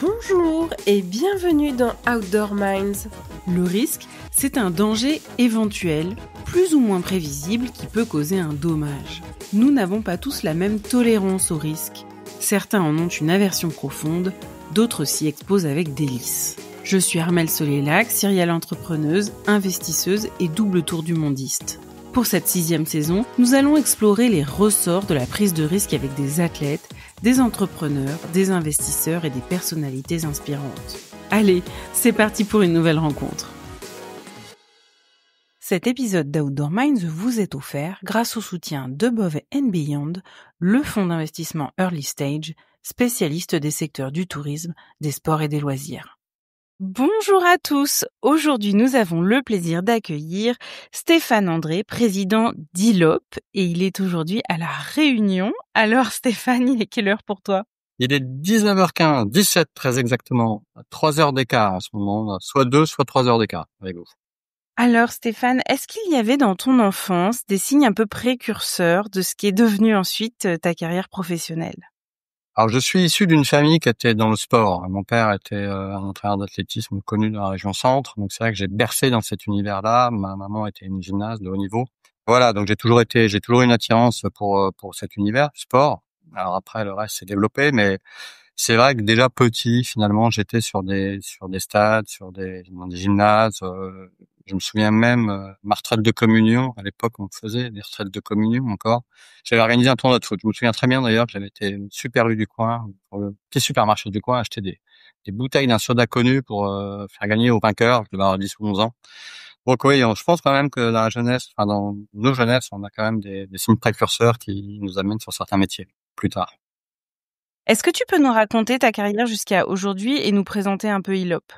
Bonjour et bienvenue dans Outdoor Minds. Le risque, c'est un danger éventuel, plus ou moins prévisible, qui peut causer un dommage. Nous n'avons pas tous la même tolérance au risque. Certains en ont une aversion profonde, d'autres s'y exposent avec délice. Je suis Armelle Solélac, serial entrepreneuse, investisseuse et double tour du mondiste. Pour cette 6e saison, nous allons explorer les ressorts de la prise de risque avec des athlètes, des entrepreneurs, des investisseurs et des personnalités inspirantes. Allez, c'est parti pour une nouvelle rencontre. Cet épisode d'Outdoor Minds vous est offert grâce au soutien d'Above & Beyond, le fonds d'investissement Early Stage, spécialiste des secteurs du tourisme, des sports et des loisirs. Bonjour à tous. Aujourd'hui, nous avons le plaisir d'accueillir Stéphane André, président d'ILOP, et il est aujourd'hui à La Réunion. Alors Stéphane, il est quelle heure pour toi? Il est 19h15, 17 très exactement, 3 heures d'écart à ce moment, soit 2, soit 3 heures d'écart avec vous. Alors Stéphane, est-ce qu'il y avait dans ton enfance des signes un peu précurseurs de ce qui est devenu ensuite ta carrière professionnelle? Alors je suis issu d'une famille qui était dans le sport. Mon père était un entraîneur d'athlétisme connu dans la région centre, donc c'est vrai que j'ai bercé dans cet univers-là. Ma maman était une gymnaste de haut niveau. Voilà, donc j'ai toujours une attirance pour cet univers sport. Alors après le reste s'est développé, mais c'est vrai que déjà petit, finalement, j'étais sur des stades, dans des gymnases. Je me souviens même ma retraite de communion. À l'époque, on faisait des retraites de communion encore. J'avais organisé un tournoi de foot. Je me souviens très bien d'ailleurs que j'avais été une super rue du coin, pour le petit supermarché du coin, acheter des bouteilles d'un soda connu pour faire gagner aux vainqueurs. Je devais avoir 10 ou 11 ans. Donc oui, je pense quand même que dans la jeunesse, enfin dans nos jeunesses, on a quand même des signes précurseurs qui nous amènent sur certains métiers plus tard. Est-ce que tu peux nous raconter ta carrière jusqu'à aujourd'hui et nous présenter un peu ILOP?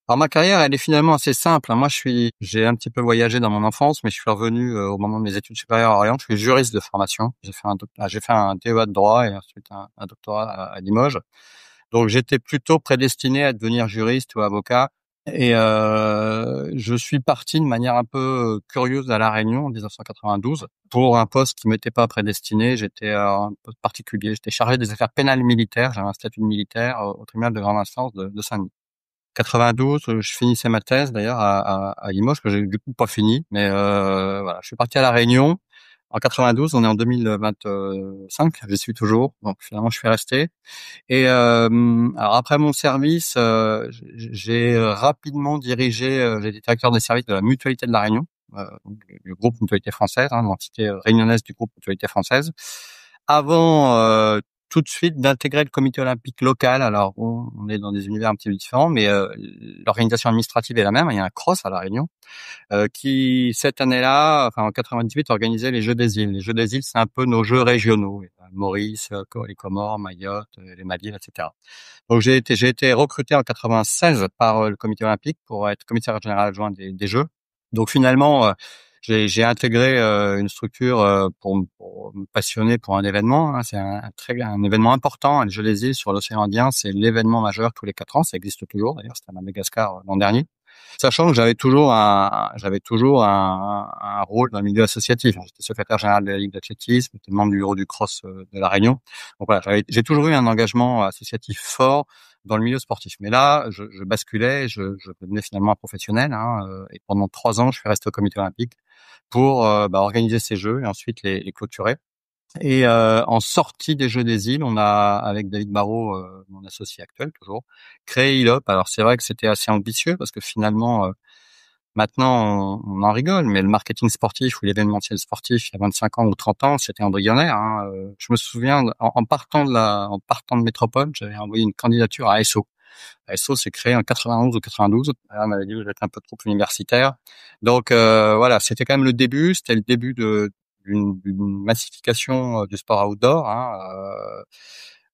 Alors ma carrière, elle est finalement assez simple. Moi, j'ai un petit peu voyagé dans mon enfance, mais je suis revenu au moment de mes études supérieures à Orient. Je suis juriste de formation. J'ai fait un DEA de droit et ensuite un doctorat à Limoges. Donc j'étais plutôt prédestiné à devenir juriste ou avocat. Et je suis parti de manière un peu curieuse à La Réunion en 1992 pour un poste qui m'était pas prédestiné. J'étais un poste particulier. J'étais chargé des affaires pénales militaires. J'avais un statut de militaire au tribunal de grande instance de Saint-Denis. 92, je finissais ma thèse d'ailleurs à Limoges, que j'ai du coup pas fini, mais voilà, je suis parti à La Réunion en 92. On est en 2025, j'y suis toujours, donc finalement je suis resté. Et alors après mon service, j'ai rapidement j'ai été directeur des services de la Mutualité de La Réunion, donc le groupe Mutualité Française, l'entité réunionnaise du groupe Mutualité Française. Avant tout de suite d'intégrer le comité olympique local. Alors on est dans des univers un petit peu différents, mais l'organisation administrative est la même. Il y a un CROSS à La Réunion qui cette année-là, enfin en 98, organisait les Jeux des îles. Les Jeux des îles, c'est un peu nos jeux régionaux. Maurice, les Comores, Mayotte, les Maldives, etc. Donc j'ai été recruté en 96 par le comité olympique pour être commissaire général adjoint des Jeux. Donc finalement j'ai intégré une structure pour me passionner pour un événement. C'est un événement important. Les Jeux des îles sur l'océan Indien, c'est l'événement majeur tous les 4 ans. Ça existe toujours. D'ailleurs, c'était à Madagascar l'an dernier. Sachant que j'avais toujours un rôle dans le milieu associatif. J'étais secrétaire général de la Ligue d'athlétisme, j'étais membre du bureau du cross de La Réunion. Donc voilà, j'ai toujours eu un engagement associatif fort dans le milieu sportif. Mais là, je basculais, je devenais finalement un professionnel. Et pendant 3 ans, je suis resté au comité olympique pour organiser ces Jeux et ensuite les clôturer. Et en sortie des Jeux des îles, on a, avec David Barrault, mon associé actuel toujours, créé ILOP. Alors c'est vrai que c'était assez ambitieux parce que finalement, maintenant on en rigole, mais le marketing sportif ou l'événementiel sportif il y a 25 ans ou 30 ans, c'était embryonnaire. Je me souviens, en partant de Métropole, j'avais envoyé une candidature à ASO. ASO s'est créé en 91 ou 92. On m'avait dit vous êtes un peu trop universitaire. Donc voilà, c'était quand même le début. C'était le début d'une massification du sport outdoor.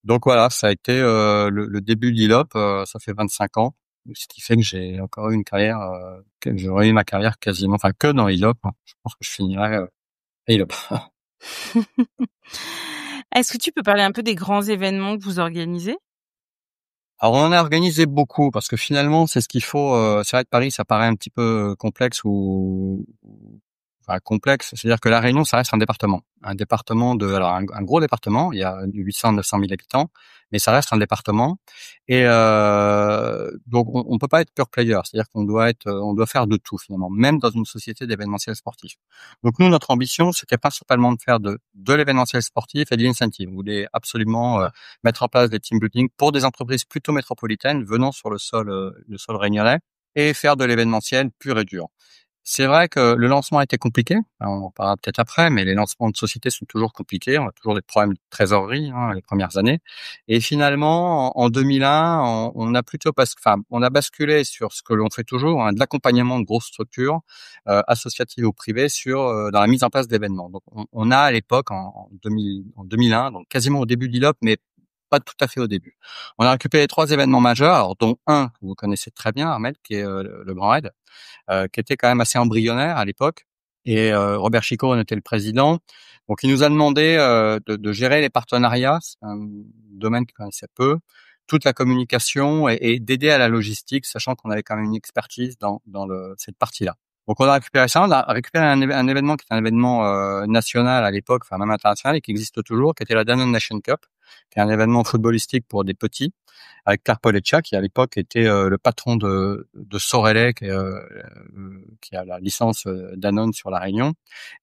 Donc voilà, ça a été le début de l'ILOP. Ça fait 25 ans, ce qui fait que j'ai encore eu une carrière, que j'aurais eu ma carrière quasiment, enfin que dans l'ILOP. Je pense que je finirai à l'ILOP. Est-ce que tu peux parler un peu des grands événements que vous organisez? Alors on en a organisé beaucoup parce que finalement c'est ce qu'il faut. C'est vrai que Paris ça paraît un petit peu complexe ou complexe. C'est-à-dire que La Réunion, ça reste un département. Alors un gros département, il y a 800-900 000 habitants, mais ça reste un département. Et donc on peut pas être pure player, c'est-à-dire on doit faire de tout finalement, même dans une société d'événementiel sportif. Donc nous, notre ambition, c'était principalement de faire de l'événementiel sportif et de l'incentive. On voulait absolument mettre en place des team building pour des entreprises plutôt métropolitaines venant sur le sol réunionnais et faire de l'événementiel pur et dur. C'est vrai que le lancement a été compliqué. Alors, on en parlera peut-être après, mais les lancements de sociétés sont toujours compliqués. On a toujours des problèmes de trésorerie, les premières années. Et finalement, en 2001, on a plutôt on a basculé sur ce que l'on fait toujours, de l'accompagnement de grosses structures associatives ou privées dans la mise en place d'événements. Donc, on a à l'époque, en 2001, donc quasiment au début d'ILOP, mais pas tout à fait au début. On a récupéré 3 événements majeurs, alors, dont un que vous connaissez très bien, Ahmed, qui est le Grand Raid, qui était quand même assez embryonnaire à l'époque. Et Robert Chico en était le président. Donc, il nous a demandé de gérer les partenariats, c'est un domaine qu'il connaissait peu, toute la communication et d'aider à la logistique, sachant qu'on avait quand même une expertise dans cette partie-là. Donc, on a récupéré ça. On a récupéré un événement qui est un événement national à l'époque, enfin même international, et qui existe toujours, qui était la Danone Nation Cup, qui est un événement footballistique pour des petits, avec Claire Poleccia, qui à l'époque était le patron de Sorelais, qui a la licence Danone sur la Réunion.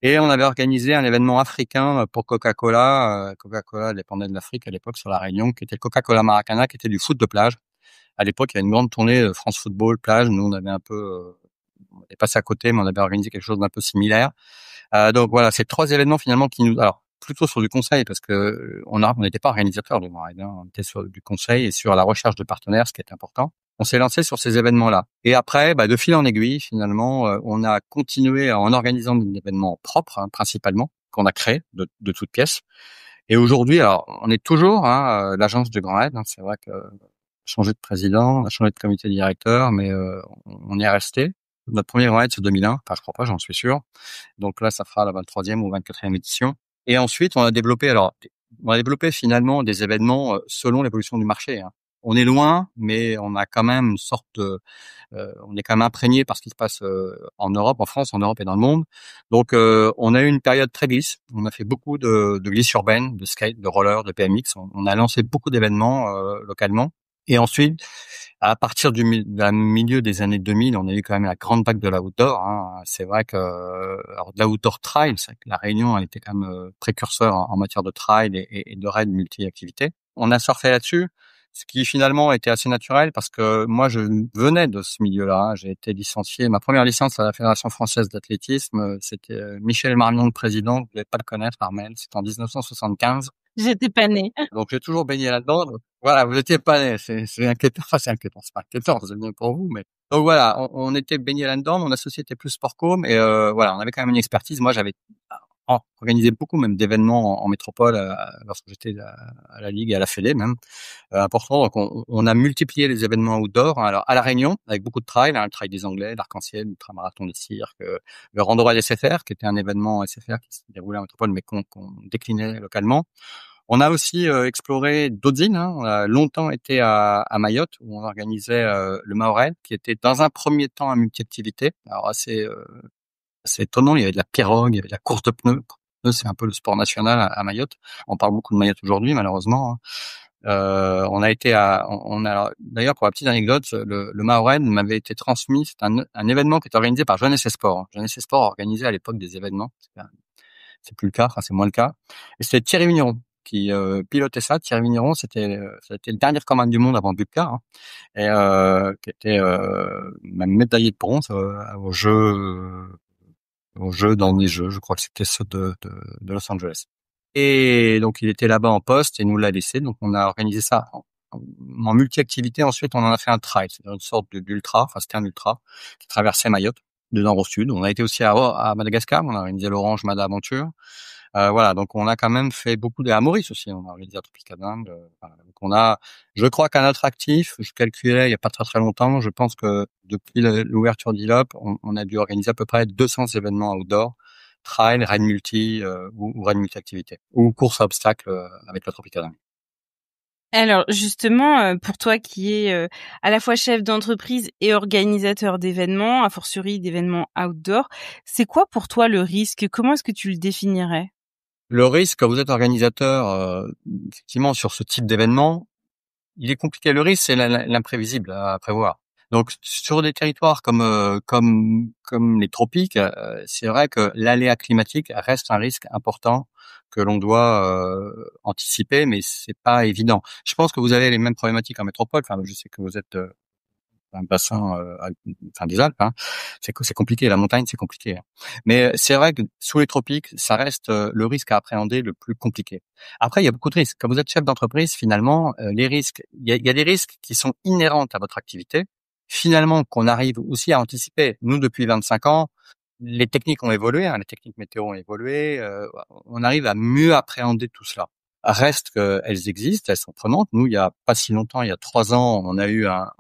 Et on avait organisé un événement africain pour Coca-Cola. Coca-Cola dépendait de l'Afrique à l'époque sur la Réunion, qui était le Coca-Cola Maracana, qui était du foot de plage. À l'époque, il y avait une grande tournée France Football plage. Nous, on avait on est passé à côté, mais on avait organisé quelque chose d'un peu similaire. Donc voilà, c'est 3 événements finalement alors plutôt sur du conseil, parce que on n'était pas organisateur du Grand Raid, on était sur du conseil et sur la recherche de partenaires, ce qui est important. On s'est lancé sur ces événements-là. Et après, de fil en aiguille, finalement, on a continué en organisant des événements propres, principalement, qu'on a créés de toutes pièces. Et aujourd'hui, alors, on est toujours l'agence du Grand Raid. C'est vrai que changé de président, on a changé de comité directeur, mais on y est resté. Notre premier Grand Raid, c'est 2001. Enfin, je crois pas, j'en suis sûr. Donc là, ça fera la 23e ou 24e édition. Et ensuite, on a développé finalement des événements selon l'évolution du marché. On est loin, mais on a quand même une sorte on est quand même imprégné par ce qui se passe en Europe, en France, en Europe et dans le monde. Donc, on a eu une période très glisse. On a fait beaucoup de glisse urbaine, de skate, de roller, de BMX. On a lancé beaucoup d'événements localement. Et ensuite, à partir du milieu des années 2000, on a eu quand même la grande vague de l'outdoor. C'est vrai que alors de l'outdoor trail, c'est vrai que la Réunion a été quand même précurseur en matière de trail et de raid multi-activités. On a surfé là-dessus, ce qui finalement était assez naturel parce que moi, je venais de ce milieu-là. J'ai été licencié. Ma première licence à la Fédération française d'athlétisme, c'était Michel Marmion, le président. Vous devez pas le connaître, Armel. C'était en 1975. J'étais pas née. Donc, j'ai toujours baigné là-dedans. Donc, voilà, vous étiez pas né. C'est inquiétant. Enfin, c'est inquiétant. C'est pas inquiétant. C'est bien pour vous, mais. Donc voilà, on était baigné là-dedans. Mon associé était plus Sportcom et voilà, on avait quand même une expertise. Moi, j'avais organisé beaucoup même d'événements en métropole lorsque j'étais à la Ligue et à la Fédé même. Important. Donc, on a multiplié les événements outdoor. Alors, à La Réunion, avec beaucoup de trail, le trail des Anglais, l'Arc-en-Ciel, l'Ultramarathon des Cirques, le Randonnée SFR, qui était un événement SFR qui se déroulait en métropole, mais qu'on déclinait localement. On a aussi exploré d'autres îles. On a longtemps été à Mayotte, où on organisait le Maorais, qui était dans un premier temps un multi-activité. Alors assez étonnant, il y avait de la pirogue, il y avait de la course de pneus. C'est un peu le sport national à Mayotte. On parle beaucoup de Mayotte aujourd'hui, malheureusement. On a été d'ailleurs, pour la petite anecdote, le Maorais m'avait été transmis. C'est un événement qui est organisé par Jeunesse et Sport. Jeunesse et Sport organisait à l'époque des événements. C'est plus le cas, c'est moins le cas. Et c'était Thierry Vigneron qui pilotait ça. Thierry Vigneron, c'était le dernier commande du monde avant Bubka, et qui était même médaillé de bronze aux Jeux dans les Jeux. Je crois que c'était ceux de Los Angeles. Et donc il était là-bas en poste et nous l'a laissé. Donc on a organisé ça en multi-activité. Ensuite, on en a fait un trail, c'est une sorte d'ultra. Enfin, c'était un ultra qui traversait Mayotte de nord au sud. On a été aussi à Madagascar. On a organisé l'Orange Mada Aventure. Voilà, donc on a quand même fait beaucoup à Maurice aussi. On a organisé à Tropicana. Voilà. Donc on a, je crois qu'à notre actif, je calculais il y a pas très très longtemps, je pense que depuis l'ouverture d'ILOP, on a dû organiser à peu près 200 événements outdoor, trail, raid multi ou raid multi-activité, ou course à obstacles avec la Tropicana. Alors justement, pour toi qui es, à la fois chef d'entreprise et organisateur d'événements, a fortiori d'événements outdoor, c'est quoi pour toi le risque? Comment est-ce que tu le définirais? Le risque, quand vous êtes organisateur, effectivement, sur ce type d'événement, il est compliqué. Le risque, c'est l'imprévisible à prévoir. Donc, sur des territoires comme les tropiques, c'est vrai que l'aléa climatique reste un risque important que l'on doit anticiper, mais c'est pas évident. Je pense que vous avez les mêmes problématiques en métropole. Enfin, je sais que vous êtes un bassin, des Alpes, hein. C'est compliqué. La montagne, c'est compliqué, hein. Mais c'est vrai que sous les tropiques, ça reste le risque à appréhender le plus compliqué. Après, il y a beaucoup de risques. Quand vous êtes chef d'entreprise, finalement, les risques, il y a des risques qui sont inhérents à votre activité. Finalement, qu'on arrive aussi à anticiper. Nous, depuis 25 ans, les techniques ont évolué, hein, les techniques météo ont évolué. On arrive à mieux appréhender tout cela. Reste qu'elles existent, elles sont prenantes. Nous, il y a pas si longtemps, il y a 3 ans, on a eu un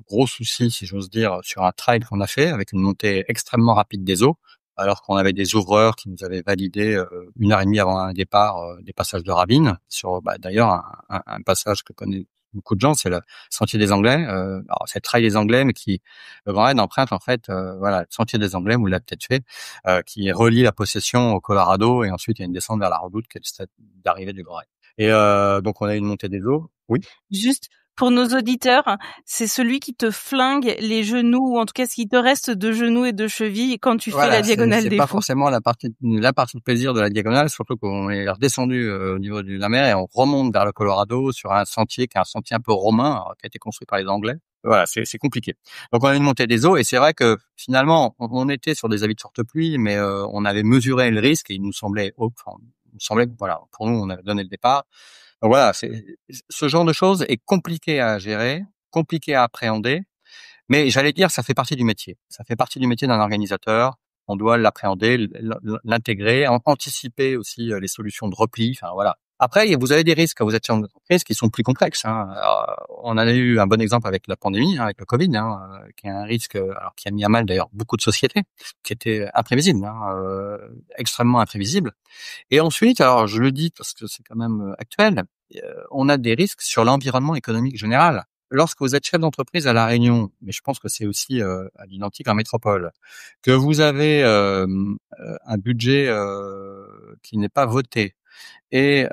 gros souci, si j'ose dire, sur un trail qu'on a fait avec une montée extrêmement rapide des eaux, alors qu'on avait des ouvreurs qui nous avaient validé 1 heure et demie avant un départ des passages de ravine sur d'ailleurs un passage que connaissent beaucoup de gens, c'est le Sentier des Anglais. Alors c'est le trail des Anglais, mais qui le Grand Raid emprunte en fait, voilà, le Sentier des Anglais, vous l'avez peut-être fait, qui relie la Possession au Colorado et ensuite il y a une descente vers la Redoute qui est le stade d'arrivée du Grand Raid. Et donc on a une montée des eaux. Oui. Juste pour nos auditeurs, c'est celui qui te flingue les genoux ou en tout cas ce qui te reste de genoux et de chevilles quand tu fais la Voilà, diagonale c'est des pas fous. forcément la partie de plaisir de la diagonale, surtout qu'on est redescendu au niveau de la mer et on remonte vers le Colorado sur un sentier qui est un sentier un peu romain, alors, qui a été construit par les Anglais. Voilà, c'est compliqué. Donc on a une montée des eaux et c'est vrai que finalement on était sur des avis de forte pluie, mais on avait mesuré le risque et il nous semblait que voilà, pour nous on avait donné le départ. Donc voilà, ce genre de choses est compliqué à gérer, compliqué à appréhender. Mais j'allais dire, ça fait partie du métier. Ça fait partie du métier d'un organisateur. On doit l'appréhender, l'intégrer, anticiper aussi les solutions de repli. Enfin voilà. Après, vous avez des risques quand vous êtes chef d'entreprise qui sont plus complexes, hein. Alors, on en a eu un bon exemple avec la pandémie, hein, avec le Covid, hein, qui est un risque, alors qui a mis à mal d'ailleurs beaucoup de sociétés, qui était imprévisible, hein, extrêmement imprévisible. Et ensuite, alors je le dis parce que c'est quand même actuel, on a des risques sur l'environnement économique général. Lorsque vous êtes chef d'entreprise à La Réunion, mais je pense que c'est aussi à l'identique en métropole, que vous avez un budget qui n'est pas voté et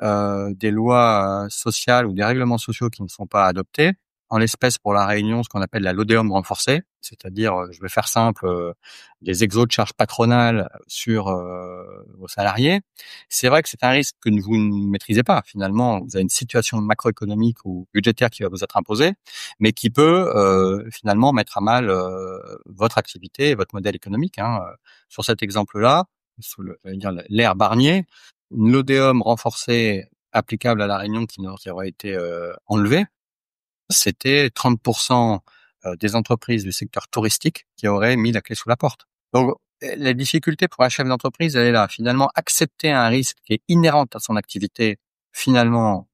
des lois sociales ou des règlements sociaux qui ne sont pas adoptés, en l'espèce pour La Réunion, ce qu'on appelle la LODEOM renforcée, c'est-à-dire, je vais faire simple, des exos de charges patronales sur vos salariés. C'est vrai que c'est un risque que vous ne maîtrisez pas. Finalement, vous avez une situation macroéconomique ou budgétaire qui va vous être imposée, mais qui peut finalement mettre à mal votre activité et votre modèle économique, hein. Sur cet exemple-là, j'allais dire l'ère Barnier, une LODEOM renforcée applicable à La Réunion qui aurait été enlevée, c'était 30% des entreprises du secteur touristique qui auraient mis la clé sous la porte. Donc, la difficulté pour un chef d'entreprise, elle est là. Finalement, accepter un risque qui est inhérent à son activité, finalement,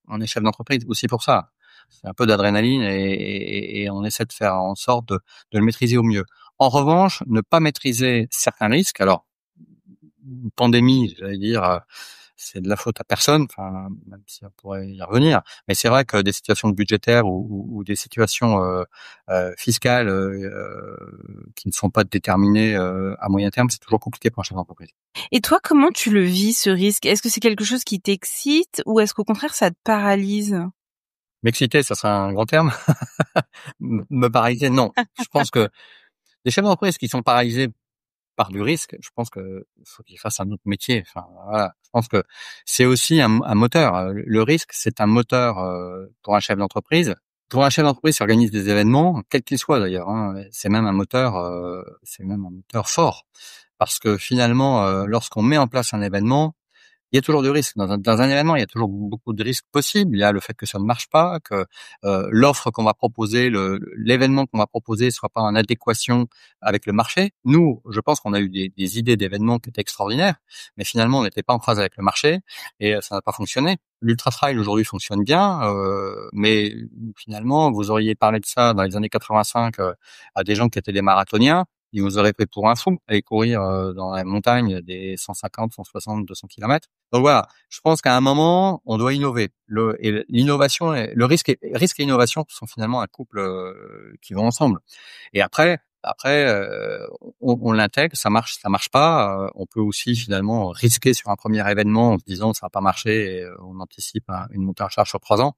on est chef d'entreprise aussi pour ça. C'est un peu d'adrénaline et on essaie de faire en sorte de le maîtriser au mieux. En revanche, ne pas maîtriser certains risques, alors, une pandémie, j'allais dire, c'est de la faute à personne, enfin, même si on pourrait y revenir. Mais c'est vrai que des situations budgétaires ou des situations fiscales qui ne sont pas déterminées à moyen terme, c'est toujours compliqué pour un chef d'entreprise. Et toi, comment tu le vis ce risque? Est-ce que c'est quelque chose qui t'excite ou est-ce qu'au contraire ça te paralyse? M'exciter, ça serait un grand terme. Me paralyser, non. Je pense que les chefs d'entreprise qui sont paralysés par du risque, je pense que faut qu'ils fassent un autre métier. Enfin, voilà. Je pense que c'est aussi un moteur. Le risque, c'est un moteur pour un chef d'entreprise. Pour un chef d'entreprise qui organise des événements, quel qu'il soit d'ailleurs, hein, c'est même un moteur fort. Parce que finalement, lorsqu'on met en place un événement, il y a toujours du risque. Dans un événement, il y a toujours beaucoup de risques possibles. Il y a le fait que ça ne marche pas, que l'offre qu'on va proposer, l'événement qu'on va proposer soit pas en adéquation avec le marché. Nous, je pense qu'on a eu des idées d'événements qui étaient extraordinaires, mais finalement, on n'était pas en phase avec le marché et ça n'a pas fonctionné. L'ultra trail aujourd'hui fonctionne bien, mais finalement, vous auriez parlé de ça dans les années 85 à des gens qui étaient des marathoniens. ils vous auraient pris pour un fou, aller courir dans la montagne des 150, 160, 200 kilomètres. Donc voilà, je pense qu'à un moment, on doit innover. L'innovation, risque et innovation sont finalement un couple qui vont ensemble. Et après, on l'intègre, ça marche pas. On peut aussi finalement risquer sur un premier événement en se disant ça va pas marcher et on anticipe une montée en charge sur 3 ans.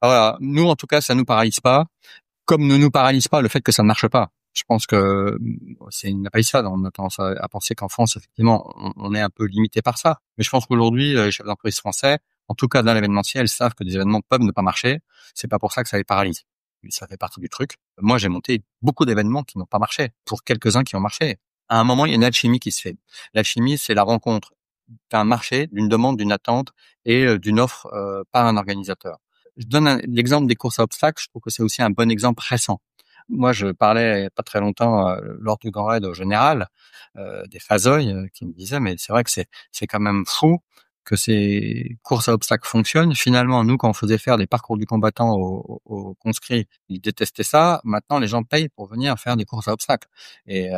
Alors voilà, nous en tout cas, ça nous paralyse pas, comme ne nous paralyse pas le fait que ça ne marche pas. Je pense que c'est une palissade. On a tendance à penser qu'en France, effectivement, on est un peu limité par ça. Mais je pense qu'aujourd'hui, les chefs d'entreprise français, en tout cas dans l'événementiel, savent que des événements peuvent ne pas marcher. C'est pas pour ça que ça les paralyse. Ça fait partie du truc. Moi, j'ai monté beaucoup d'événements qui n'ont pas marché, pour quelques-uns qui ont marché. À un moment, il y a une alchimie qui se fait. L'alchimie, c'est la rencontre d'un marché, d'une demande, d'une attente et d'une offre par un organisateur. Je donne l'exemple des courses à obstacles. Je trouve que c'est aussi un bon exemple récent. Moi, je parlais il y a pas très longtemps lors du Grand Raid au général des Fazoï qui me disaient mais c'est vrai que c'est quand même fou que ces courses à obstacles fonctionnent. Finalement, nous, quand on faisait faire des parcours du combattant aux conscrits, ils détestaient ça. Maintenant, les gens payent pour venir faire des courses à obstacles. Et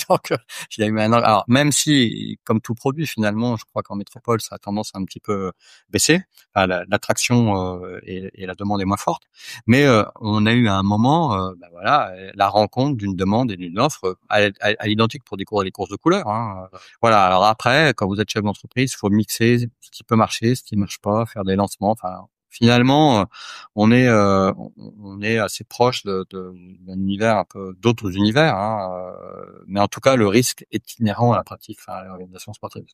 donc, il y a eu alors même si, comme tout produit, finalement, je crois qu'en métropole, ça a tendance à un petit peu baisser. Enfin, l'attraction et la demande est moins forte. Mais on a eu à un moment, voilà, la rencontre d'une demande et d'une offre à l'identique pour les courses de couleurs. Hein. Voilà. Alors après, quand vous êtes chef d'entreprise, il faut mixer ce qui peut marcher, ce qui marche pas, faire des lancements. Enfin, finalement, on est assez proche d'un univers un peu d'autres univers. Hein. Mais en tout cas, le risque est inhérent à la pratique, enfin, à l'organisation sportive.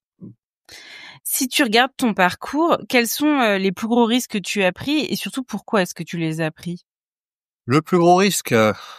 Si tu regardes ton parcours, quels sont les plus gros risques que tu as pris et surtout pourquoi est-ce que tu les as pris? Le plus gros risque,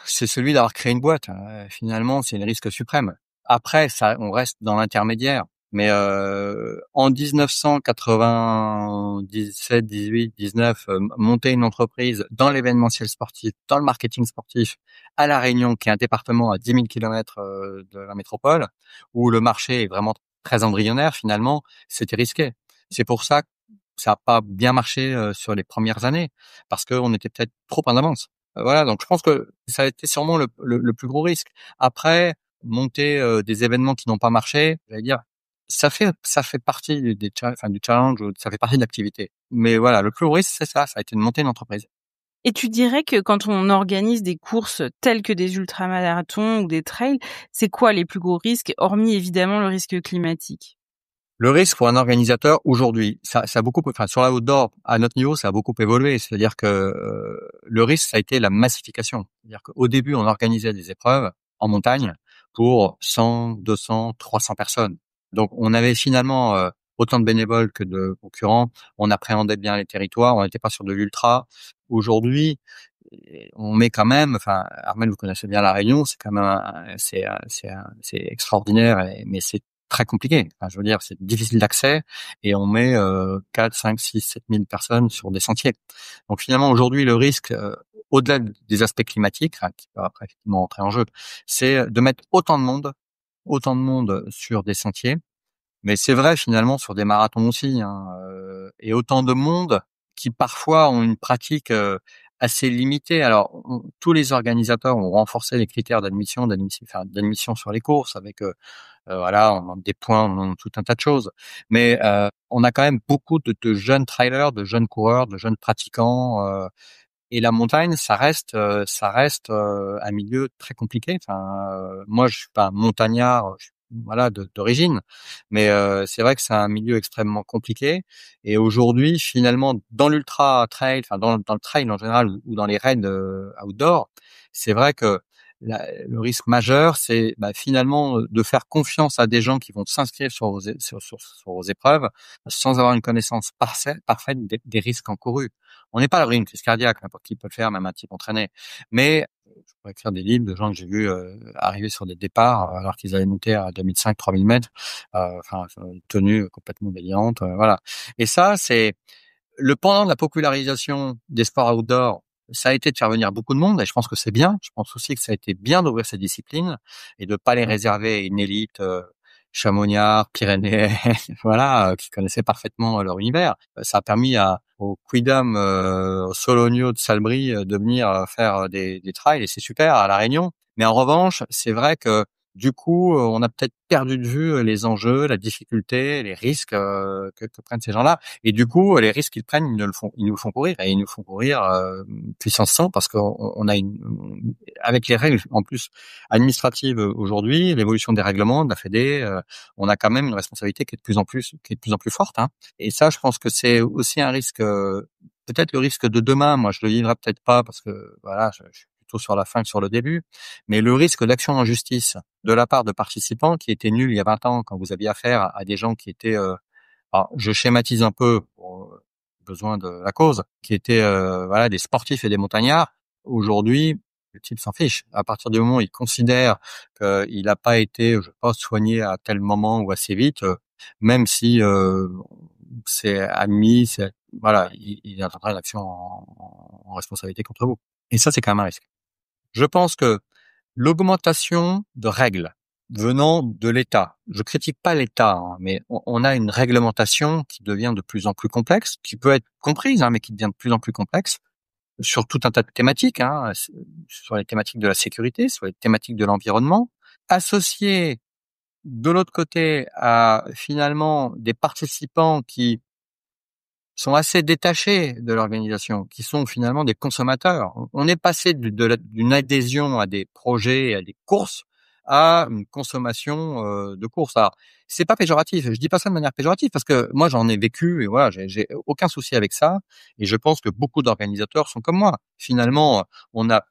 c'est celui d'avoir créé une boîte. Finalement, c'est le risque suprême. Après, ça, on reste dans l'intermédiaire. Mais en 1997, 18, 19, monter une entreprise dans l'événementiel sportif, dans le marketing sportif, à La Réunion, qui est un département à 10 000 kilomètres de la métropole, où le marché est vraiment très embryonnaire, finalement, c'était risqué. C'est pour ça que ça n'a pas bien marché sur les premières années, parce qu'on était peut-être trop en avance. Voilà, donc je pense que ça a été sûrement le plus gros risque. Après, monter des événements qui n'ont pas marché, j'allais dire, ça fait partie du challenge, ça fait partie de l'activité. Mais voilà, le plus gros risque, c'est ça a été de monter une entreprise. Et tu dirais que quand on organise des courses telles que des ultramarathons ou des trails, c'est quoi les plus gros risques, hormis évidemment le risque climatique? Le risque pour un organisateur aujourd'hui, ça a beaucoup, enfin sur la outdoor, à notre niveau, ça a beaucoup évolué. C'est-à-dire que le risque, ça a été la massification. C'est-à-dire qu'au début, on organisait des épreuves en montagne pour 100, 200, 300 personnes. Donc, on avait finalement autant de bénévoles que de concurrents. On appréhendait bien les territoires. On n'était pas sur de l'ultra. Aujourd'hui, on met quand même, enfin, Armel, vous connaissez bien La Réunion, c'est quand même, c'est extraordinaire, mais c'est très compliqué. Enfin, je veux dire, c'est difficile d'accès et on met 4, 5, 6, 7 000 personnes sur des sentiers. Donc finalement, aujourd'hui, le risque, au-delà des aspects climatiques, hein, qui peuvent après effectivement entrer en jeu, c'est de mettre autant de monde sur des sentiers. Mais c'est vrai finalement sur des marathons aussi, hein, et autant de monde qui parfois ont une pratique assez limitée. Alors tous les organisateurs ont renforcé les critères d'admission sur les courses avec voilà, on demande des points, on demande tout un tas de choses. Mais on a quand même beaucoup de jeunes trailers, de jeunes coureurs, de jeunes pratiquants. Et la montagne, ça reste un milieu très compliqué. Enfin, moi, je suis pas un montagnard, voilà, d'origine, mais c'est vrai que c'est un milieu extrêmement compliqué. Et aujourd'hui, finalement, dans l'ultra trail, enfin dans le trail en général ou dans les raids outdoor, c'est vrai que le risque majeur, c'est finalement de faire confiance à des gens qui vont s'inscrire sur vos épreuves sans avoir une connaissance parfaite des risques encourus. On n'est pas à l'abri d'une crise cardiaque, n'importe qui peut le faire, même un type entraîné. Mais je pourrais écrire des livres de gens que j'ai vus arriver sur des départs alors qu'ils avaient monté à 2005, 3000 mètres, enfin une tenue complètement déliante, voilà. Et ça, c'est le pendant de la popularisation des sports outdoor. Ça a été de faire venir beaucoup de monde et je pense que c'est bien. Je pense aussi que ça a été bien d'ouvrir ces disciplines et de pas les réserver à une élite chamoniard, pyrénéenne, voilà, qui connaissaient parfaitement leur univers. Ça a permis au Quidam, au Sologno de Salbris de venir faire des trails et c'est super à La Réunion. Mais en revanche, c'est vrai que du coup, on a peut-être perdu de vue les enjeux, la difficulté, les risques que prennent ces gens-là. Et du coup, les risques qu'ils prennent, ils nous font courir, et ils nous font courir puissance 100, parce qu'on a avec les règles en plus administratives aujourd'hui, l'évolution des règlements de la Fédé, on a quand même une responsabilité qui est de plus en plus forte, hein. Et ça, je pense que c'est aussi un risque, peut-être le risque de demain. Moi, je le vivrai peut-être pas, parce que voilà, je suis plutôt sur la fin que sur le début. Mais le risque d'action en justice de la part de participants qui étaient nuls il y a 20 ans, quand vous aviez affaire à des gens qui étaient, alors je schématise un peu pour besoin de la cause, qui étaient voilà, des sportifs et des montagnards. Aujourd'hui, le type s'en fiche. À partir du moment où il considère qu'il n'a pas été, je sais pas, soigné à tel moment ou assez vite, même si c'est admis, voilà, il atteindra l'action en responsabilité contre vous. Et ça, c'est quand même un risque. Je pense que l'augmentation de règles venant de l'État, je critique pas l'État, hein, mais on a une réglementation qui devient de plus en plus complexe, qui peut être comprise, hein, mais qui devient de plus en plus complexe sur tout un tas de thématiques, hein, sur les thématiques de la sécurité, sur les thématiques de l'environnement, associées de l'autre côté à finalement des participants qui sont assez détachés de l'organisation, qui sont finalement des consommateurs. On est passé d'une adhésion à des projets, à des courses, à une consommation de courses. Alors, c'est pas péjoratif. Je dis pas ça de manière péjorative, parce que moi j'en ai vécu, et voilà, j'ai aucun souci avec ça. Et je pense que beaucoup d'organisateurs sont comme moi. Finalement, on a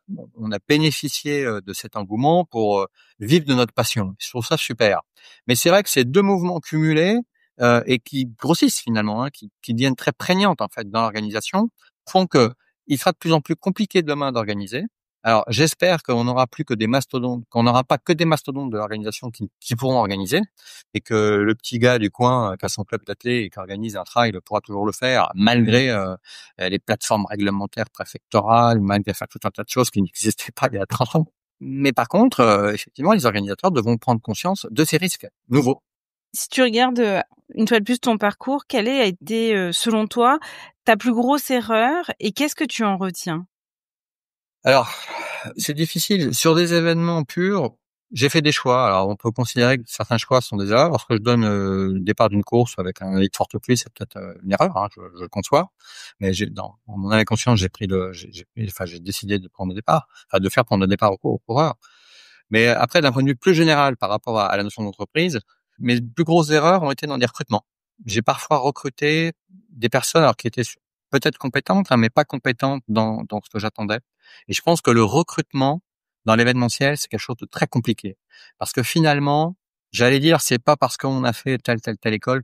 bénéficié de cet engouement pour vivre de notre passion. Je trouve ça super. Mais c'est vrai que ces deux mouvements cumulés, et qui grossissent finalement, hein, qui deviennent très prégnantes en fait dans l'organisation, font que il sera de plus en plus compliqué demain d'organiser. Alors j'espère qu'on n'aura plus que des mastodontes, qu'on n'aura pas que des mastodontes de l'organisation qui pourront organiser, et que le petit gars du coin qui a son club d'athlètes et qui organise un trail pourra toujours le faire malgré les plateformes réglementaires préfectorales, malgré tout un tas de choses qui n'existaient pas il y a 30 ans. Mais par contre, effectivement, les organisateurs devront prendre conscience de ces risques nouveaux. Si tu regardes une fois de plus ton parcours, quelle a été, selon toi, ta plus grosse erreur et qu'est-ce que tu en retiens? Alors, c'est difficile. Sur des événements purs, j'ai fait des choix. Alors, on peut considérer que certains choix sont des erreurs. Lorsque je donne le départ d'une course avec un lit de forte pluie, c'est peut-être une erreur, hein, je le conçois. Mais dans mon âme et conscience, j'ai décidé de prendre le départ, enfin, de faire prendre le départ au coureur. Mais après, d'un point de vue plus général par rapport à la notion d'entreprise, mes plus grosses erreurs ont été dans des recrutements. J'ai parfois recruté des personnes alors qui étaient peut-être compétentes, hein, mais pas compétentes dans ce que j'attendais. Et je pense que le recrutement dans l'événementiel, c'est quelque chose de très compliqué. Parce que finalement, j'allais dire, c'est pas parce qu'on a fait telle école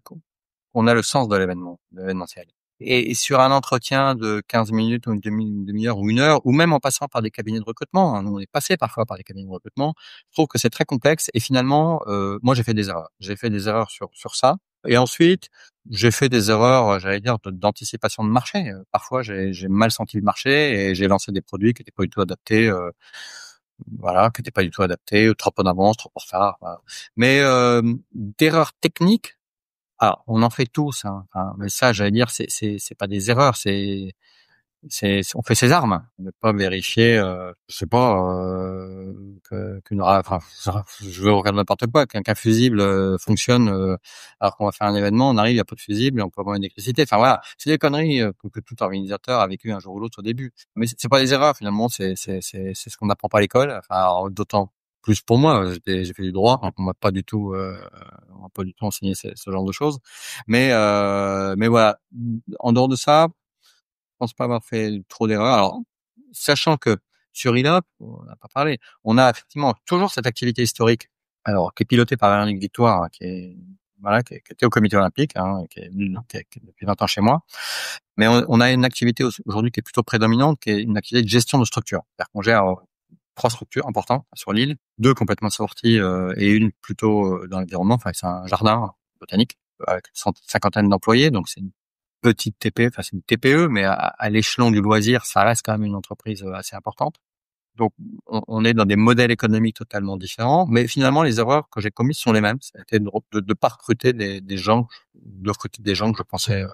qu'on a le sens de l'événementiel. Et sur un entretien de 15 minutes ou une demi-heure ou une heure, ou même en passant par des cabinets de recrutement, hein, nous on est passé parfois par des cabinets de recrutement, je trouve que c'est très complexe. Et finalement, moi j'ai fait des erreurs. J'ai fait des erreurs sur ça. Et ensuite, j'ai fait des erreurs, j'allais dire, d'anticipation de marché. Parfois, j'ai mal senti le marché et j'ai lancé des produits qui n'étaient pas du tout adaptés, voilà, qui n'étaient pas du tout adaptés, trop en avance, trop en retard. Voilà. Mais d'erreurs techniques, alors, on en fait tous, hein. Enfin, mais ça, j'allais dire, c'est pas des erreurs, on fait ses armes. On ne peut pas vérifier, je sais pas, enfin, je veux regarder n'importe quoi, qu'un fusible fonctionne alors qu'on va faire un événement, on arrive, il y a pas de fusible et on peut avoir une électricité. Enfin voilà, c'est des conneries que tout organisateur a vécu un jour ou l'autre au début. Mais c'est pas des erreurs finalement, c'est ce qu'on n'apprend pas à l'école. Enfin, alors, d'autant plus pour moi, j'ai fait du droit, donc on m'a pas du tout enseigné ce genre de choses. Mais voilà, en dehors de ça, je pense pas avoir fait trop d'erreurs. Alors, sachant que sur ILOP, on n'a pas parlé, on a effectivement toujours cette activité historique, alors qui est pilotée par Véronique Victoire, hein, qui était au comité olympique, hein, qui est depuis 20 ans chez moi. Mais on a une activité aujourd'hui qui est plutôt prédominante, qui est une activité de gestion de structure. C'est-à-dire qu'on gère 3 structures importantes sur l'île, 2 complètement sorties et une plutôt dans l'environnement. Enfin, c'est un jardin botanique avec une cinquantaine d'employés, donc c'est une petite TPE, enfin c'est une TPE, mais à l'échelon du loisir, ça reste quand même une entreprise assez importante. Donc on est dans des modèles économiques totalement différents, mais finalement les erreurs que j'ai commises sont les mêmes. C'était de pas recruter des gens, de recruter des gens que je pensais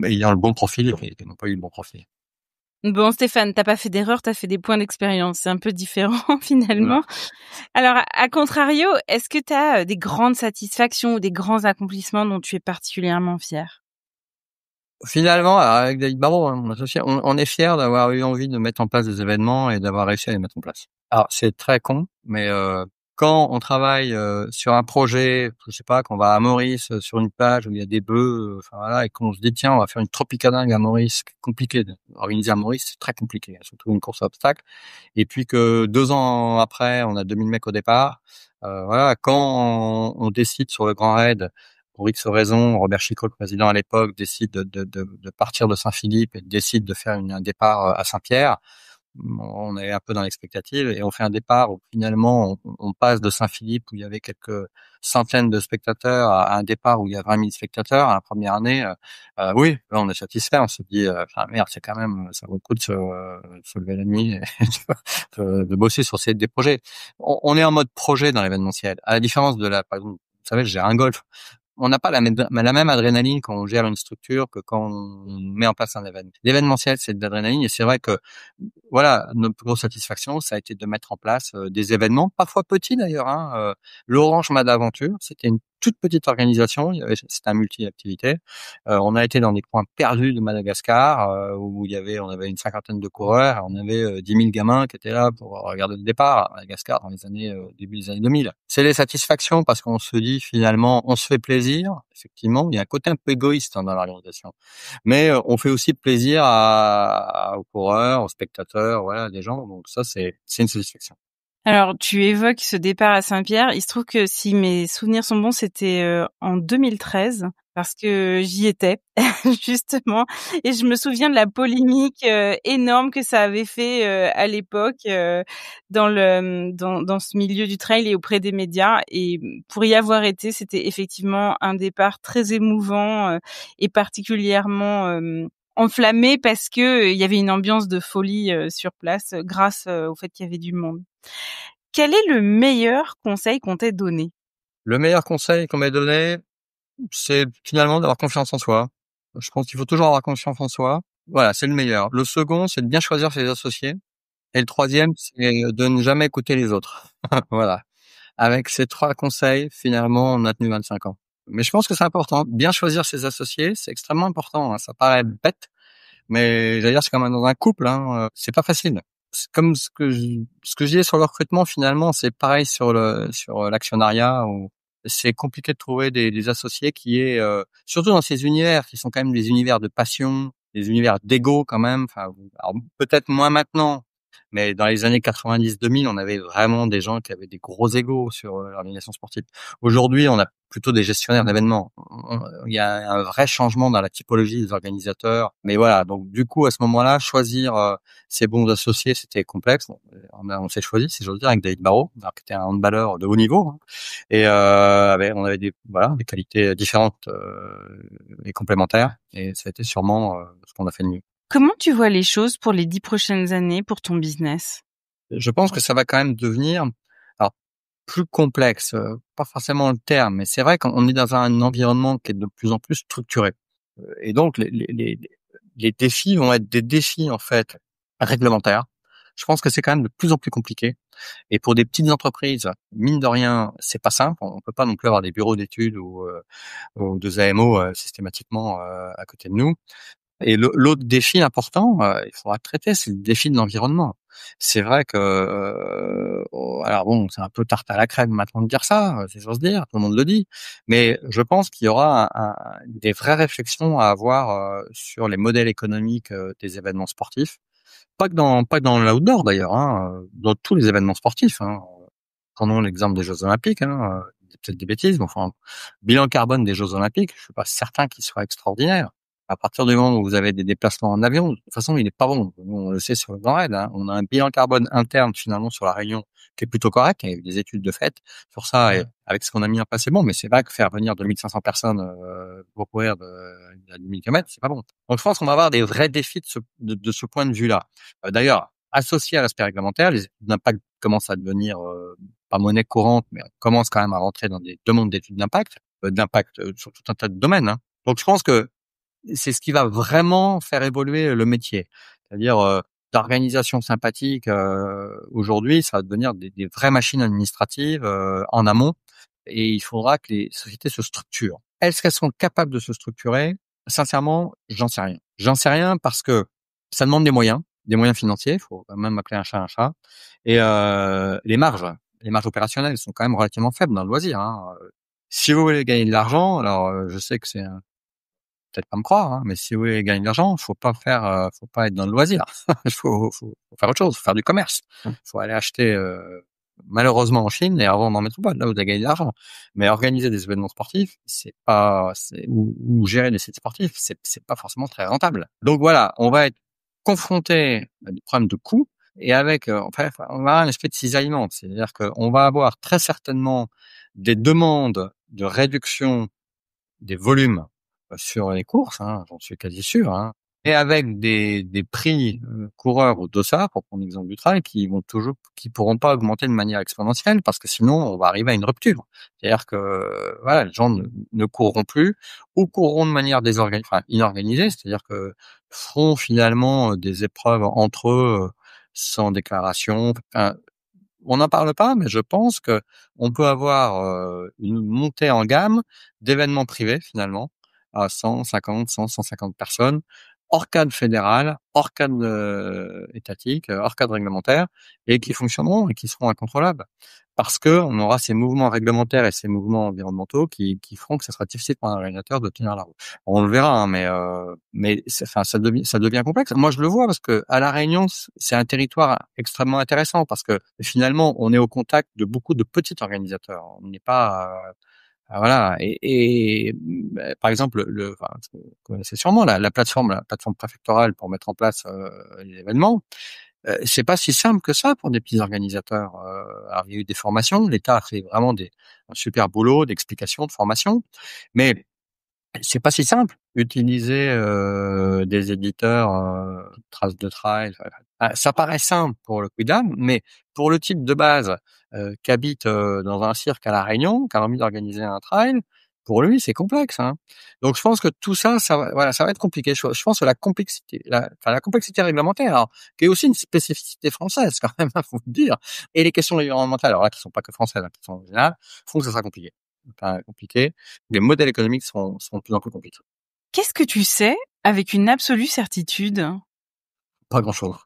ayant le bon profil et qui n'ont pas eu le bon profil. Bon, Stéphane, t'as pas fait d'erreur, t'as fait des points d'expérience. C'est un peu différent finalement. Voilà. Alors, à contrario, est-ce que t'as des grandes satisfactions ou des grands accomplissements dont tu es particulièrement fier? Finalement, alors avec David Barrault, hein, mon associé, on est fiers d'avoir eu envie de mettre en place des événements et d'avoir réussi à les mettre en place. Alors c'est très con, mais quand on travaille sur un projet, je sais pas, qu'on va à Maurice sur une plage où il y a des bœufs, enfin voilà, et qu'on se dit tiens, on va faire une tropicadingue à Maurice, c'est compliqué d'organiser à Maurice, c'est très compliqué, surtout une course à obstacles. Et puis que 2 ans après, on a 2000 mecs au départ. Voilà, quand on décide sur le Grand Raid, pour X raisons, Robert Chicot, le président à l'époque, décide de partir de Saint-Philippe et décide de faire un départ à Saint-Pierre. On est un peu dans l'expectative et on fait un départ où finalement on passe de Saint-Philippe où il y avait quelques centaines de spectateurs à un départ où il y a 20 000 spectateurs à la première année. Oui, là on est satisfait, on se dit enfin merde, c'est quand même ça vaut le coup de se lever la nuit et de bosser sur des projets. On est en mode projet dans l'événementiel, à la différence de par exemple, vous savez, j'ai un golf. On n'a pas la même adrénaline quand on gère une structure que quand on met en place un événement. L'événementiel, c'est de l'adrénaline et c'est vrai que, voilà, notre plus grosse satisfaction, ça a été de mettre en place des événements, parfois petits d'ailleurs. L'Orange Mad Aventure, c'était une toute petite organisation, c'était un multi-activité. On a été dans des coins perdus de Madagascar où on avait une cinquantaine de coureurs, on avait 10 000 gamins qui étaient là pour regarder le départ à Madagascar dans les années début des années 2000. C'est des satisfactions parce qu'on se dit finalement, on se fait plaisir. Effectivement, il y a un côté un peu égoïste dans l'organisation, mais on fait aussi plaisir aux coureurs, aux spectateurs, voilà, des gens. Donc ça, c'est une satisfaction. Alors, tu évoques ce départ à Saint-Pierre. Il se trouve que si mes souvenirs sont bons, c'était en 2013 parce que j'y étais justement et je me souviens de la polémique énorme que ça avait fait à l'époque dans ce milieu du trail et auprès des médias. Et pour y avoir été, c'était effectivement un départ très émouvant et particulièrement enflammé parce que il y avait une ambiance de folie sur place grâce au fait qu'il y avait du monde. Quel est le meilleur conseil qu'on t'ait donné? Le meilleur conseil qu'on m'ait donné, c'est finalement d'avoir confiance en soi. Je pense qu'il faut toujours avoir confiance en soi. Voilà, c'est le meilleur. Le second, c'est de bien choisir ses associés. Et le troisième, c'est de ne jamais écouter les autres. Voilà. Avec ces 3 conseils, finalement, on a tenu 25 ans. Mais je pense que c'est important. Bien choisir ses associés, c'est extrêmement important, hein. Ça paraît bête, mais d'ailleurs, c'est comme dans un couple, hein. C'est pas facile. C'est comme ce que je disais sur le recrutement, finalement, c'est pareil sur l'actionnariat où c'est compliqué de trouver des associés qui aient, surtout dans ces univers qui sont quand même des univers de passion, des univers d'ego quand même. Enfin, alors peut-être moins maintenant, mais dans les années 90-2000, on avait vraiment des gens qui avaient des gros égos sur l'organisation sportive. Aujourd'hui, on a plutôt des gestionnaires d'événements. Il y a un vrai changement dans la typologie des organisateurs. Mais voilà, donc du coup, à ce moment-là, choisir ses bons associés, c'était complexe. Bon, on s'est choisi, si j'ose dire, avec David Barrault, alors, qui était un handballeur de haut niveau, hein. Et on avait des qualités différentes et complémentaires. Et ça a été sûrement ce qu'on a fait de mieux. Comment tu vois les choses pour les 10 prochaines années pour ton business? Je pense que ça va quand même devenir, alors, plus complexe, pas forcément le terme, mais c'est vrai qu'on est dans un environnement qui est de plus en plus structuré. Et donc les défis vont être des défis en fait réglementaires. Je pense que c'est quand même de plus en plus compliqué. Et pour des petites entreprises, mine de rien, c'est pas simple. On peut pas non plus avoir des bureaux d'études ou des AMO systématiquement à côté de nous. Et l'autre défi important, il faudra traiter, c'est le défi de l'environnement. C'est vrai que, alors bon, c'est un peu tarte à la crème maintenant de dire ça, c'est j'ose dire, tout le monde le dit, mais je pense qu'il y aura des vraies réflexions à avoir sur les modèles économiques des événements sportifs, pas que dans l'outdoor d'ailleurs, hein, dans tous les événements sportifs, hein. Prenons l'exemple des Jeux Olympiques, hein, peut-être des bêtises, mais enfin, bilan carbone des Jeux Olympiques, je suis pas certain qu'il soit extraordinaire. À partir du moment où vous avez des déplacements en avion, de toute façon, il n'est pas bon. On le sait sur le Grand Raid, hein. On a un bilan carbone interne finalement sur la Réunion qui est plutôt correct. Il y a eu des études de fait sur ça et avec ce qu'on a mis en place, c'est bon. Mais c'est vrai que faire venir 2500 personnes pour courir à 10 000 km, c'est pas bon. Donc je pense qu'on va avoir des vrais défis de ce point de vue-là. D'ailleurs, associé à l'aspect réglementaire, les études d'impact commencent à devenir pas monnaie courante, mais on commence quand même à rentrer dans des demandes d'études d'impact, sur tout un tas de domaines, hein. Donc je pense que c'est ce qui va vraiment faire évoluer le métier. C'est-à-dire d'organisation sympathique. Aujourd'hui, ça va devenir des vraies machines administratives en amont, et il faudra que les sociétés se structurent. Est-ce qu'elles sont capables de se structurer? Sincèrement, j'en sais rien. J'en sais rien parce que ça demande des moyens financiers. Il faut quand même appeler un chat un chat. Et les marges opérationnelles sont quand même relativement faibles dans le loisir. Hein. Si vous voulez gagner de l'argent, alors je sais que c'est peut-être pas me croire, hein, mais si vous voulez gagner de l'argent, faut pas être dans le loisir. Faut faire autre chose, faut faire du commerce. Faut aller acheter, malheureusement en Chine et revendre en métropole, là où vous allez gagner de l'argent. Mais organiser des événements sportifs, ou gérer des sites sportifs, c'est pas forcément très rentable. Donc voilà, on va être confronté à des problèmes de coûts et avec, enfin, on va avoir un espèce de cisaillement. C'est-à-dire qu'on va avoir très certainement des demandes de réduction des volumes sur les courses, hein, j'en suis quasi sûr, hein, et avec des prix coureurs au dossard, pour prendre l'exemple du trail, qui pourront pas augmenter de manière exponentielle, parce que sinon on va arriver à une rupture. C'est-à-dire que voilà, les gens ne courront plus, ou courront de manière inorganisée, c'est-à-dire que feront finalement des épreuves entre eux sans déclaration. Enfin, on n'en parle pas, mais je pense que on peut avoir une montée en gamme d'événements privés finalement à 150, 100, 150 personnes, hors cadre fédéral, hors cadre étatique, hors cadre réglementaire, et qui fonctionneront et qui seront incontrôlables. Parce que on aura ces mouvements réglementaires et ces mouvements environnementaux qui feront que ça sera difficile pour un organisateur de tenir la route. On le verra, hein, mais enfin, ça devient complexe. Moi, je le vois parce que à La Réunion, c'est un territoire extrêmement intéressant parce que finalement, on est au contact de beaucoup de petits organisateurs. On n'est pas voilà. Par exemple, enfin, vous connaissez sûrement la plateforme préfectorale pour mettre en place les événements. C'est pas si simple que ça pour des petits organisateurs. Alors, il y a eu des formations, l'État a fait vraiment un super boulot d'explication, de formation, mais c'est pas si simple. Utiliser des éditeurs, traces de trail, ça paraît simple pour le quidam, mais pour le type de base qui habite dans un cirque à La Réunion, qui a envie d'organiser un trail, pour lui c'est complexe. Hein. Donc je pense que tout ça, ça va être compliqué. Je pense que la complexité réglementaire, alors, qui est aussi une spécificité française quand même, faut le dire, et les questions environnementales, alors là qui sont pas que françaises, hein, qui sont générales, font que ça sera compliqué. Enfin, compliqué. Les modèles économiques seront de plus en plus compliqués. Qu'est-ce que tu sais avec une absolue certitude? Pas grand-chose.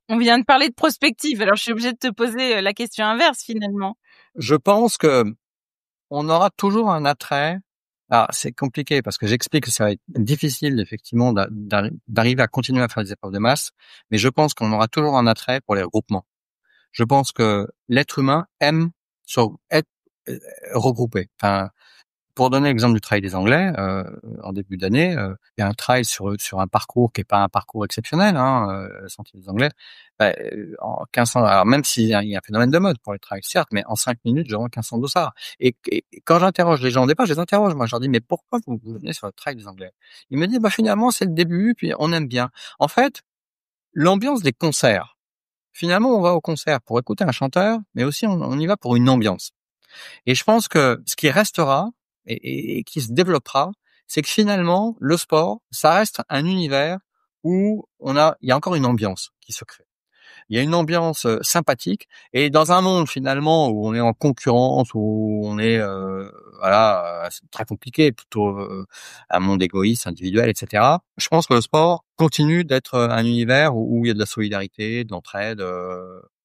On vient de parler de prospective, alors je suis obligée de te poser la question inverse finalement. Je pense que on aura toujours un attrait. Alors, c'est compliqué parce que j'explique que ça va être difficile effectivement d'arriver à continuer à faire des épreuves de masse, mais je pense qu'on aura toujours un attrait pour les regroupements. Je pense que l'être humain aime être regroupé. Enfin, pour donner l'exemple du trail des Anglais, en début d'année, il y a un trail sur un parcours qui est pas un parcours exceptionnel, hein, le Sentier des Anglais. En 1500, alors même s'il y a un phénomène de mode pour les trails, certes, mais en 5 minutes, je rends 1500 dossards. Et quand j'interroge les gens au départ, je les interroge. Moi, je leur dis, mais pourquoi vous venez sur le trail des Anglais? Ils me disent, finalement, c'est le début, puis on aime bien. En fait, l'ambiance des concerts. Finalement, on va au concert pour écouter un chanteur, mais aussi on y va pour une ambiance. Et je pense que ce qui restera et qui se développera, c'est que finalement, le sport, ça reste un univers où il y a encore une ambiance qui se crée. Il y a une ambiance sympathique, et dans un monde finalement où on est en concurrence, où on est c'est très compliqué, plutôt un monde égoïste, individuel, etc. Je pense que le sport continue d'être un univers où il y a de la solidarité, de l'entraide,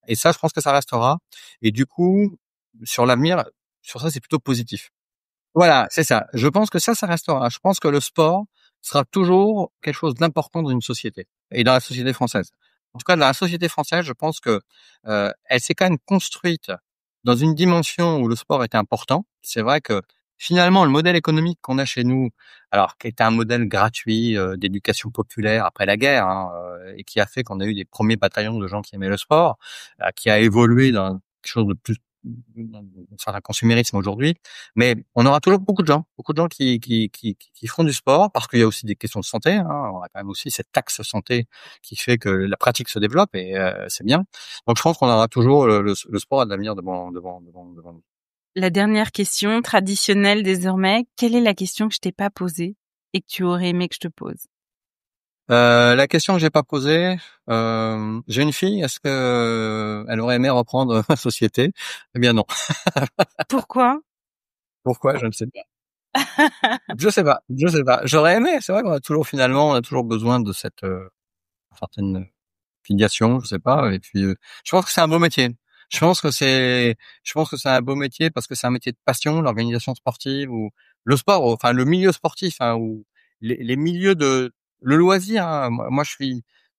et ça, je pense que ça restera. Et du coup, sur l'avenir, sur ça, c'est plutôt positif. Voilà, c'est ça. Je pense que ça restera. Je pense que le sport sera toujours quelque chose d'important dans une société, et dans la société française. En tout cas, dans la société française, je pense que elle s'est quand même construite dans une dimension où le sport était important. C'est vrai que finalement, le modèle économique qu'on a chez nous, alors qui était un modèle gratuit d'éducation populaire après la guerre, hein, et qui a fait qu'on a eu des premiers bataillons de gens qui aimaient le sport, qui a évolué dans quelque chose de plus, un certain consumérisme aujourd'hui, mais on aura toujours beaucoup de gens qui feront du sport, parce qu'il y a aussi des questions de santé, hein. On a quand même aussi cette taxe santé qui fait que la pratique se développe, et c'est bien. Donc je pense qu'on aura toujours le sport à l'avenir devant nous. La dernière question traditionnelle désormais, quelle est la question que je t'ai pas posée et que tu aurais aimé que je te pose? La question que j'ai pas posée, j'ai une fille, est-ce que elle aurait aimé reprendre ma société? Eh bien non. Pourquoi? Pourquoi? Je ne sais pas. Je sais pas, je sais pas. J'aurais aimé, c'est vrai qu'on a toujours finalement, on a toujours besoin de cette certaine filiation, je sais pas. Et puis, je pense que c'est un beau métier. Je pense que c'est un beau métier parce que c'est un métier de passion, l'organisation sportive ou le sport, enfin le milieu sportif, hein, ou les milieux de le loisir. Hein.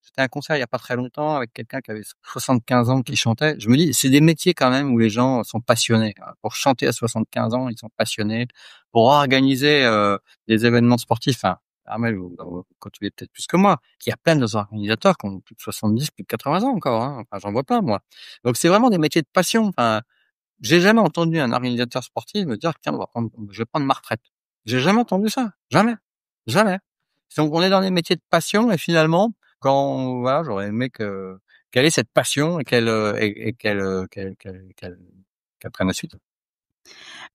J'étais à un concert il y a pas très longtemps avec quelqu'un qui avait 75 ans qui chantait. Je me dis, c'est des métiers quand même où les gens sont passionnés. Pour chanter à 75 ans, ils sont passionnés. Pour organiser des événements sportifs, hein, Armel, quand tu es peut-être plus que moi, qu'il y a plein d'organisateurs qui ont plus de 70, plus de 80 ans encore, hein. Enfin, j'en vois pas, moi. Donc, c'est vraiment des métiers de passion. Enfin, j'ai jamais entendu un organisateur sportif me dire, tiens, je vais prendre ma retraite. J'ai jamais entendu ça. Jamais. Jamais. Donc, on est dans des métiers de passion et finalement, voilà, j'aurais aimé qu'elle ait cette passion et qu'elle prenne la suite.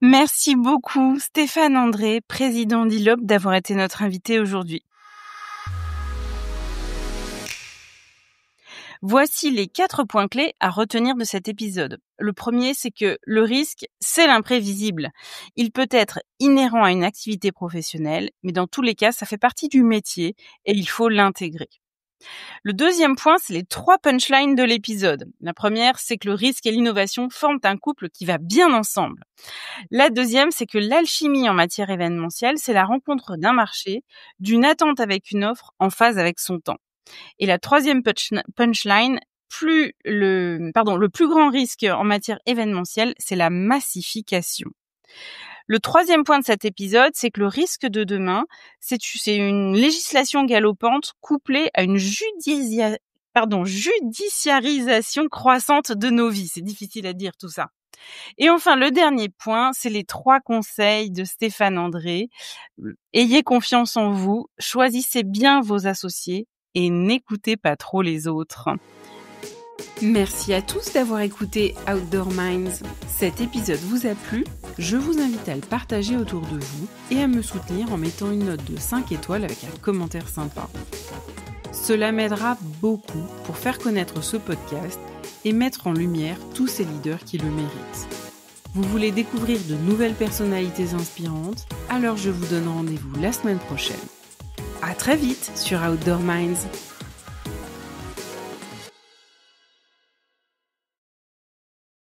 Merci beaucoup Stéphane André, président d'ILOP, d'avoir été notre invité aujourd'hui. Voici les 4 points clés à retenir de cet épisode. Le premier, c'est que le risque, c'est l'imprévisible. Il peut être inhérent à une activité professionnelle, mais dans tous les cas, ça fait partie du métier et il faut l'intégrer. Le deuxième point, c'est les 3 punchlines de l'épisode. La première, c'est que le risque et l'innovation forment un couple qui va bien ensemble. La deuxième, c'est que l'alchimie en matière événementielle, c'est la rencontre d'un marché, d'une attente avec une offre en phase avec son temps. Et la troisième punchline, le plus grand risque en matière événementielle, c'est la massification. Le troisième point de cet épisode, c'est que le risque de demain, c'est une législation galopante couplée à une judiciarisation croissante de nos vies. C'est difficile à dire tout ça. Et enfin, le dernier point, c'est les 3 conseils de Stéphane André. Ayez confiance en vous, choisissez bien vos associés et n'écoutez pas trop les autres. Merci à tous d'avoir écouté Outdoor Minds. Cet épisode vous a plu? Je vous invite à le partager autour de vous et à me soutenir en mettant une note de 5 étoiles avec un commentaire sympa. Cela m'aidera beaucoup pour faire connaître ce podcast et mettre en lumière tous ces leaders qui le méritent. Vous voulez découvrir de nouvelles personnalités inspirantes? Alors je vous donne rendez-vous la semaine prochaine. À très vite sur Outdoor Minds.